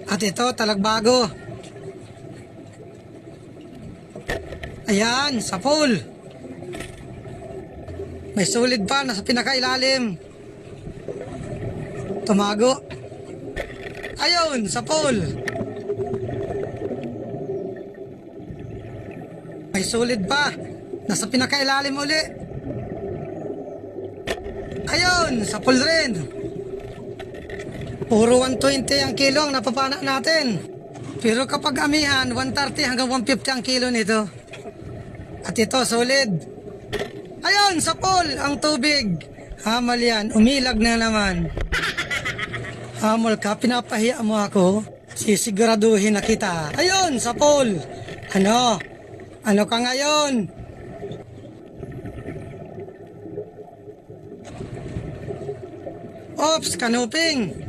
At ito, talagbago. Ayan, sa pool. May solid pa, nasa pinakailalim. Tumago. Ayun, sa pool. May solid pa, nasa pinakailalim uli. Ayun, sa pool rin. Puro 120 ang kilo ang napapana natin. Pero kapag amihan, 130 hanggang 150 ang kilo nito. At ito, solid. Ayun, sa pool, ang tubig. Hamal yan, umilag na naman. Hamol ka, pinapahiya mo ako. Sisiguraduhin na kita. Ayun, sa pool. Ano? Ano ka ngayon? Ops, kanuping.